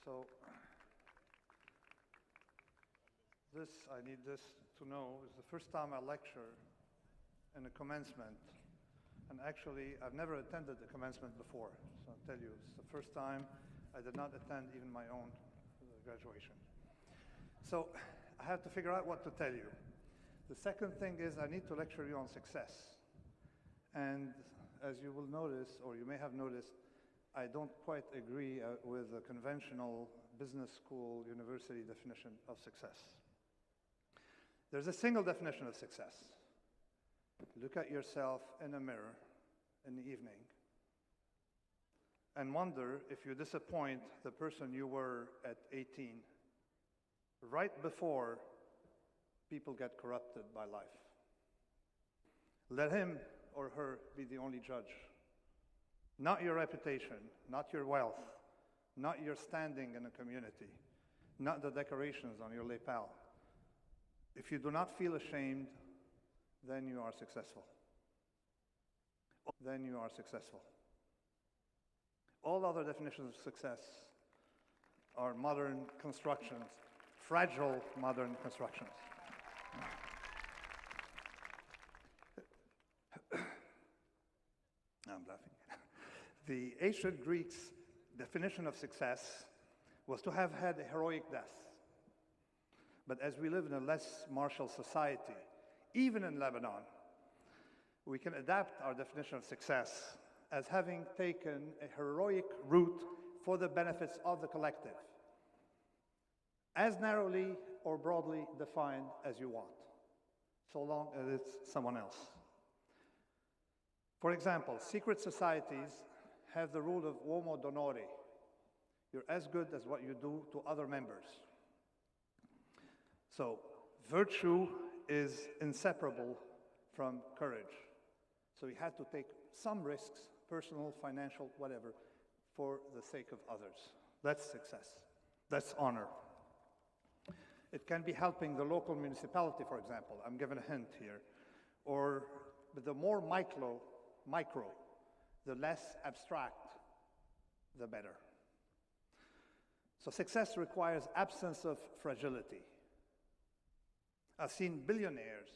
So this, I need this to know, is the first time I lecture in a commencement. And actually, I've never attended a commencement before. So I'll tell you, it's the first time I did not attend even my own graduation. So I have to figure out what to tell you. The second thing is I need to lecture you on success. And as you will notice, or you may have noticed, I don't quite agree with the conventional business school, university definition of success. There's a single definition of success. Look at yourself in a mirror in the evening and wonder if you disappoint the person you were at 18, right before people get corrupted by life. Let him or her be the only judge. Not your reputation, not your wealth, not your standing in a community, not the decorations on your lapel. If you do not feel ashamed, then you are successful. Then you are successful. All other definitions of success are modern constructions, fragile modern constructions. I'm laughing. The ancient Greeks' definition of success was to have had a heroic death. But as we live in a less martial society, even in Lebanon, we can adapt our definition of success as having taken a heroic route for the benefits of the collective, as narrowly or broadly defined as you want, so long as it's someone else. For example, secret societies have the rule of uomo d'onore. You're as good as what you do to other members. So virtue is inseparable from courage. So you had to take some risks, personal, financial, whatever, for the sake of others. That's success. That's honor. It can be helping the local municipality, for example. I'm giving a hint here. Or the more micro, the less abstract, the better. So success requires absence of fragility. I've seen billionaires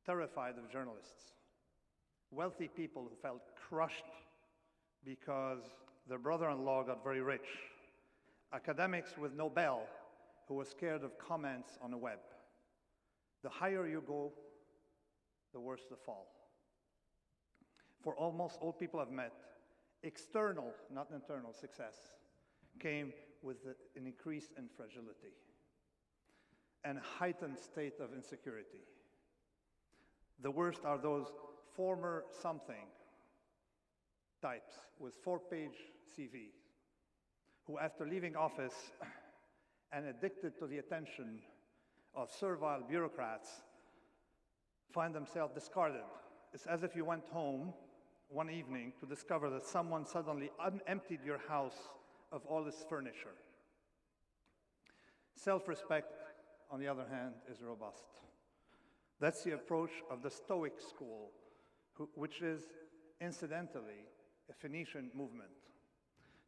terrified of journalists, wealthy people who felt crushed because their brother-in-law got very rich, academics with Nobel who were scared of comments on the web. The higher you go, the worse the fall. For almost all people I've met, external, not internal, success came with an increase in fragility and a heightened state of insecurity. The worst are those former something types with 4-page CVs who, after leaving office and addicted to the attention of servile bureaucrats, find themselves discarded. It's as if you went home one evening to discover that someone suddenly emptied your house of all its furniture. Self-respect, on the other hand, is robust. That's the approach of the Stoic school, which is, incidentally, a Phoenician movement.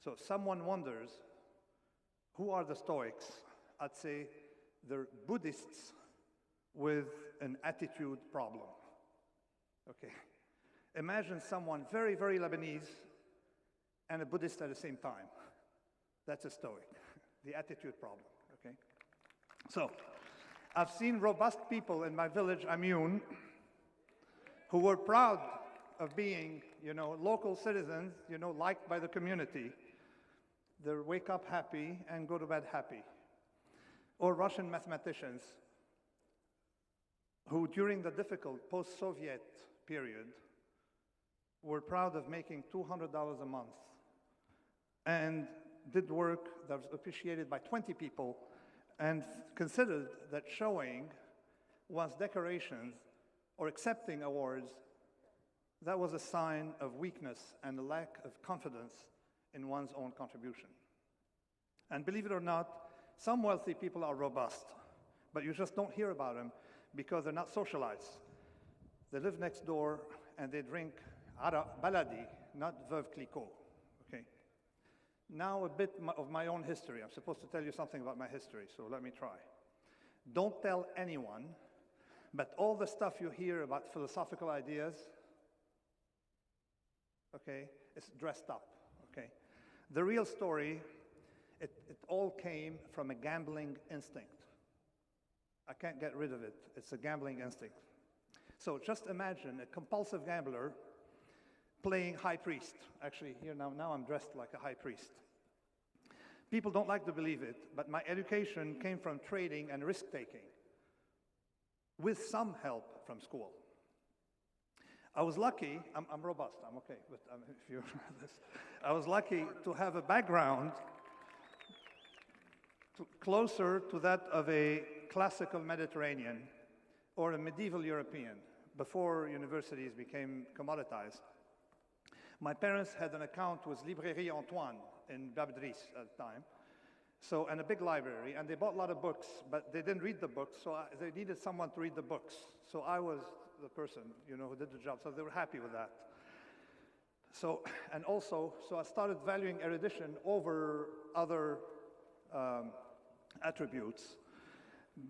So if someone wonders, who are the Stoics? I'd say they're Buddhists with an attitude problem. Okay. Imagine someone very, very Lebanese and a Buddhist at the same time. That's a Stoic, the attitude problem, okay? So, I've seen robust people in my village, Amyun, who were proud of being, local citizens, liked by the community. They wake up happy and go to bed happy. Or Russian mathematicians who, during the difficult post-Soviet period, were proud of making $200 a month and did work that was appreciated by 20 people and considered that showing one's decorations or accepting awards, that was a sign of weakness and a lack of confidence in one's own contribution. And believe it or not, some wealthy people are robust, but you just don't hear about them because they're not socialized. They live next door and they drink baladi, not veuve Clicquot, okay? Now a bit of my own history. I'm supposed to tell you something about my history, so let me try. Don't tell anyone, but all the stuff you hear about philosophical ideas, okay, is dressed up, okay? The real story, it all came from a gambling instinct. I can't get rid of it. It's a gambling instinct. So just imagine a compulsive gambler playing high priest. Actually, here now I'm dressed like a high priest. People don't like to believe it, but my education came from trading and risk-taking, with some help from school. I was lucky, I'm robust, I'm okay, but if you're this, I was lucky to have a background closer to that of a classical Mediterranean or a medieval European, before universities became commoditized. My parents had an account with Librairie Antoine in Beirut at the time, so, and a big library, and they bought a lot of books, but they didn't read the books, so they needed someone to read the books. So I was the person, you know, who did the job, so they were happy with that. So, and also, so I started valuing erudition over other attributes,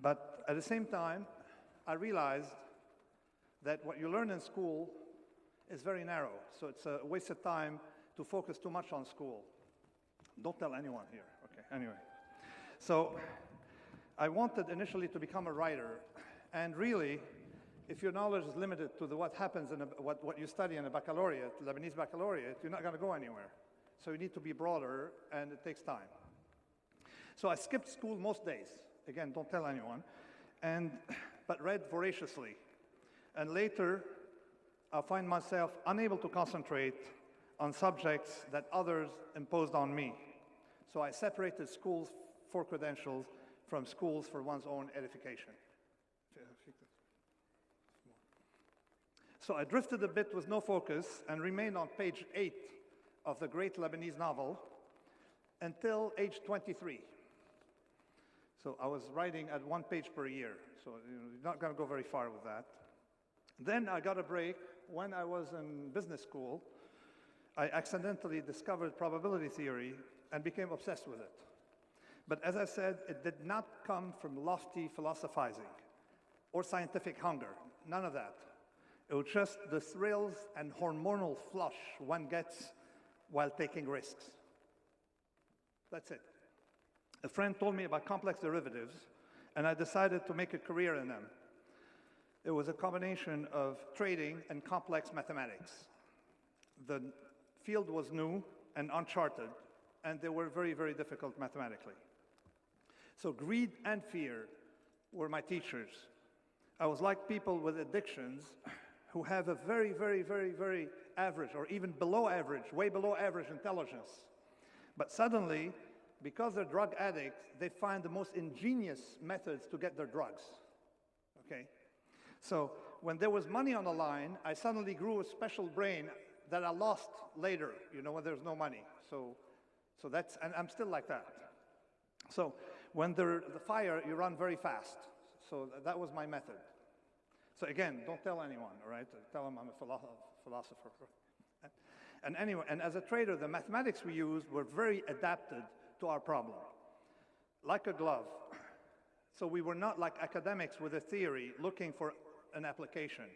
but at the same time, I realized that what you learn in school is very narrow, so it's a waste of time to focus too much on school. Don't tell anyone here, okay, anyway. So I wanted initially to become a writer, and really, if your knowledge is limited to what happens in what you study in a baccalaureate, Lebanese baccalaureate, you're not going to go anywhere. So you need to be broader, and it takes time. So I skipped school most days. Again, don't tell anyone, but read voraciously. And later, I'll find myself unable to concentrate on subjects that others imposed on me. So I separated schools for credentials from schools for one's own edification. So I drifted a bit with no focus and remained on page 8 of the great Lebanese novel until age 23. So I was writing at 1 page per year, so you're not going to go very far with that. Then I got a break. When I was in business school, I accidentally discovered probability theory and became obsessed with it. But as I said, it did not come from lofty philosophizing or scientific hunger, none of that. It was just the thrills and hormonal flush one gets while taking risks. That's it. A friend told me about complex derivatives, and I decided to make a career in them. It was a combination of trading and complex mathematics. The field was new and uncharted, and they were very, very difficult mathematically. So greed and fear were my teachers. I was like people with addictions who have a very, very, very, very average, or even below average, way below average intelligence. But suddenly, because they're drug addicts, they find the most ingenious methods to get their drugs, okay? So when there was money on the line, I suddenly grew a special brain that I lost later, you know, when there's no money. So that's, and I'm still like that. So when there's the fire, you run very fast. So that was my method. So again, don't tell anyone, all right? Tell them I'm a philosopher. And anyway, and as a trader, the mathematics we used were very adapted to our problem, like a glove. So we were not like academics with a theory looking for an application.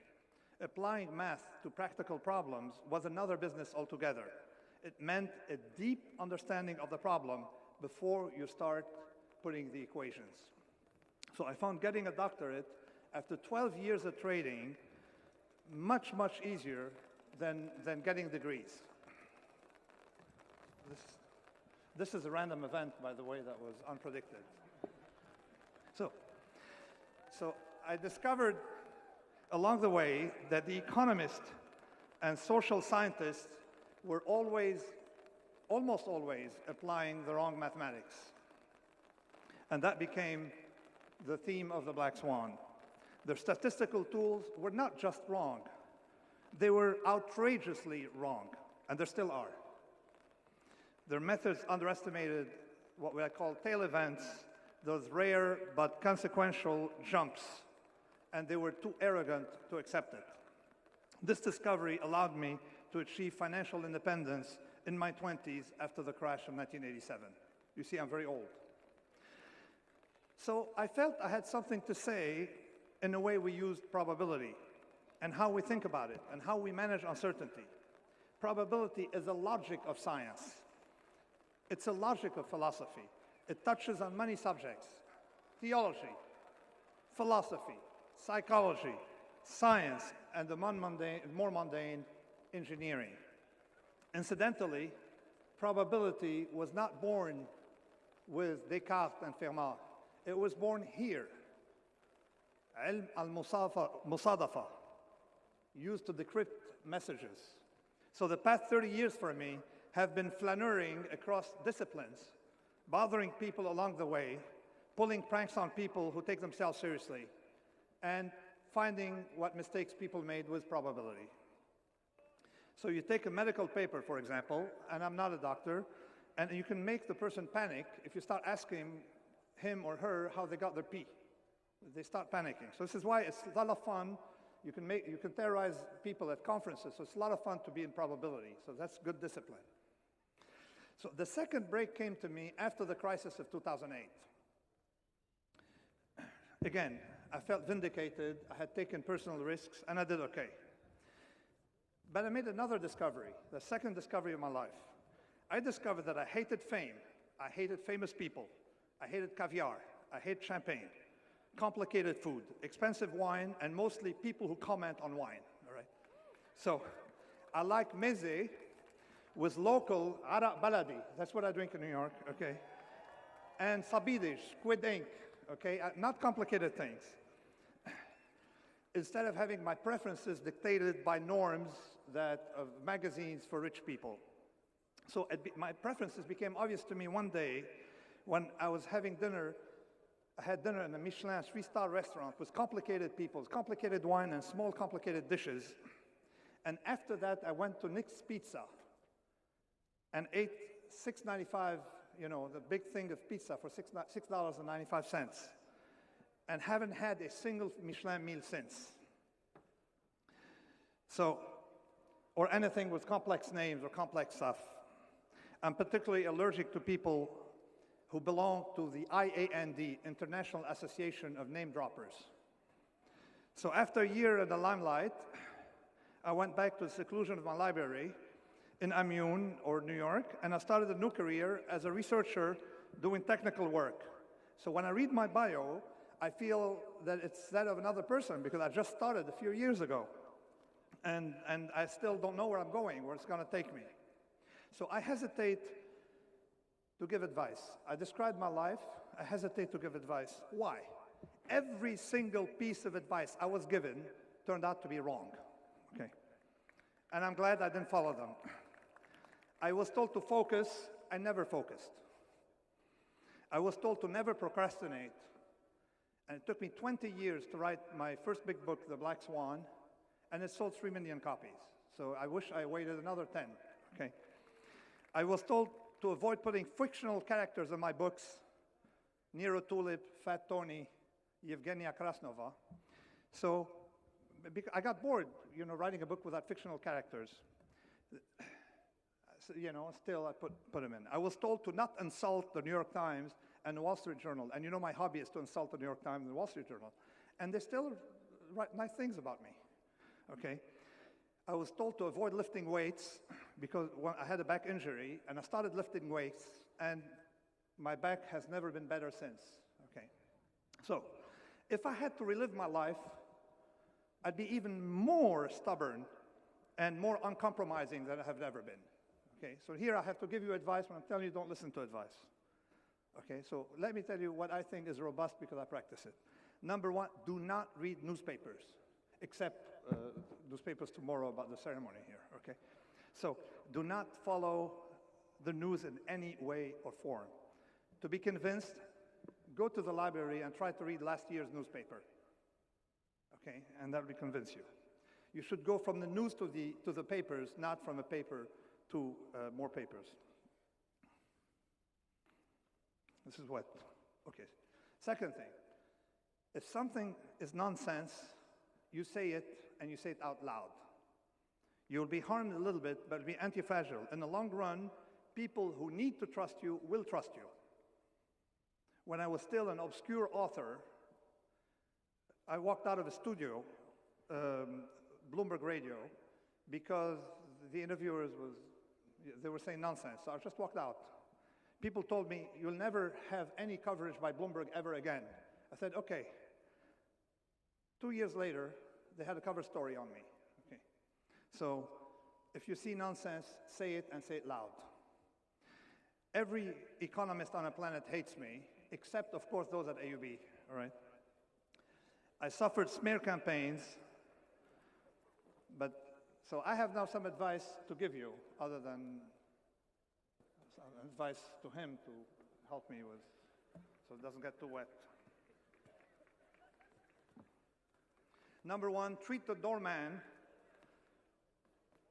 Applying math to practical problems was another business altogether. It meant a deep understanding of the problem before you start putting the equations. So I found getting a doctorate after 12 years of trading much, much easier than getting degrees. This is a random event, by the way, that was unpredicted. So I discovered along the way that the economists and social scientists were almost always applying the wrong mathematics. And that became the theme of the Black Swan. Their statistical tools were not just wrong, they were outrageously wrong, and there still are. Their methods underestimated what I call tail events, those rare but consequential jumps, and they were too arrogant to accept it. This discovery allowed me to achieve financial independence in my 20s after the crash of 1987. You see, I'm very old. So I felt I had something to say in the way we use probability and how we think about it and how we manage uncertainty. Probability is a logic of science. It's a logic of philosophy. It touches on many subjects: theology, philosophy, psychology, science, and the more mundane engineering. Incidentally, probability was not born with Descartes and Fermat. It was born here. Ilm al-musadafa, used to decrypt messages. So the past 30 years for me have been flaneuring across disciplines, bothering people along the way, pulling pranks on people who take themselves seriously, and finding what mistakes people made with probability. So you take a medical paper, for example, and I'm not a doctor, and you can make the person panic if you start asking him or her how they got their pee. They start panicking. So this is why it's a lot of fun. You can terrorize people at conferences, so it's a lot of fun to be in probability. So that's good discipline. So the second break came to me after the crisis of 2008. Again, I felt vindicated. I had taken personal risks, and I did okay. But I made another discovery, the second discovery of my life. I discovered that I hated fame. I hated famous people. I hated caviar. I hate champagne, complicated food, expensive wine, and mostly people who comment on wine, all right? So I like meze with local araq baladi. That's what I drink in New York, okay? And sabidish, squid ink, okay? Not complicated things. Instead of having my preferences dictated by norms of magazines for rich people. So my preferences became obvious to me one day when I was having dinner. I had dinner in a Michelin 3-star restaurant with complicated people, complicated wine and small complicated dishes. And after that, I went to Nick's Pizza and ate $6.95, you know, the big thing of pizza for $6.95, and haven't had a single Michelin meal since. So, or anything with complex names or complex stuff. I'm particularly allergic to people who belong to the IAND, International Association of Name Droppers. So after a year in the limelight, I went back to the seclusion of my library in Amiens or New York, and I started a new career as a researcher doing technical work. So when I read my bio, I feel that it's that of another person because I just started a few years ago. And I still don't know where I'm going, where it's going to take me. So I hesitate to give advice. I described my life. I hesitate to give advice. Why? Every single piece of advice I was given turned out to be wrong. Okay. And I'm glad I didn't follow them. I was told to focus. I never focused. I was told to never procrastinate. And it took me 20 years to write my first big book, The Black Swan, and it sold 3 million copies. So I wish I waited another 10. Okay. I was told to avoid putting fictional characters in my books, Nero Tulip, Fat Tony, Yevgenia Krasnova. So I got bored, you know, writing a book without fictional characters. So, you know, still I put them in. I was told to not insult the New York Times and the Wall Street Journal. And you know my hobby is to insult the New York Times and the Wall Street Journal. And they still write nice things about me, okay? I was told to avoid lifting weights because I had a back injury, and I started lifting weights, and my back has never been better since, okay? So if I had to relive my life, I'd be even more stubborn and more uncompromising than I have ever been, okay? So here I have to give you advice when I'm telling you don't listen to advice, okay? So let me tell you what I think is robust because I practice it. Number one, do not read newspapers, except newspapers tomorrow about the ceremony here, okay? So do not follow the news in any way or form. To be convinced, go to the library and try to read last year's newspaper, okay? And that will convince you. You should go from the news to the papers, not from a paper to more papers. This is what, okay. Second thing, if something is nonsense, you say it, and you say it out loud. You'll be harmed a little bit, but it'll be anti-fragile. In the long run, people who need to trust you will trust you. When I was still an obscure author, I walked out of a studio, Bloomberg Radio, because the interviewers they were saying nonsense, so I just walked out. People told me, you'll never have any coverage by Bloomberg ever again. I said, okay. 2 years later, they had a cover story on me. Okay. So if you see nonsense, say it and say it loud. Every economist on the planet hates me, except, of course, those at AUB, all right? I suffered smear campaigns, but so I have now some advice to give you, other than some advice to him to help me with, so it doesn't get too wet. Number one, treat the doorman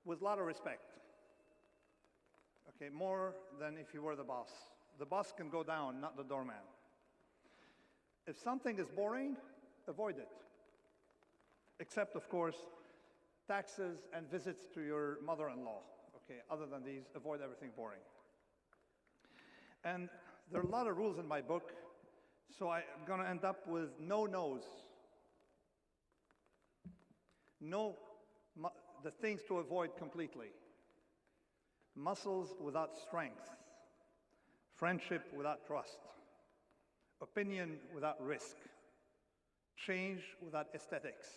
with a lot of respect. Okay, more than if you were the boss. The boss can go down, not the doorman. If something is boring, avoid it. Except, of course, taxes and visits to your mother-in-law. Okay, other than these, avoid everything boring. And there are a lot of rules in my book, so I'm going to end up with no-nos. No, the things to avoid completely. Muscles without strength. Friendship without trust. Opinion without risk. Change without aesthetics.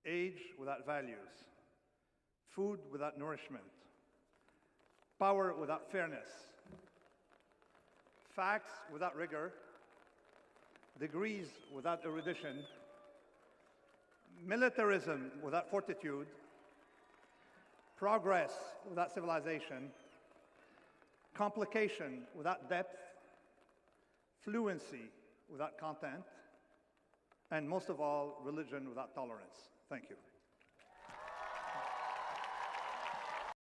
Age without values. Food without nourishment. Power without fairness. Facts without rigor. Degrees without erudition. Militarism without fortitude. Progress without civilization. Complication without depth. Fluency without content. And most of all, religion without tolerance. Thank you.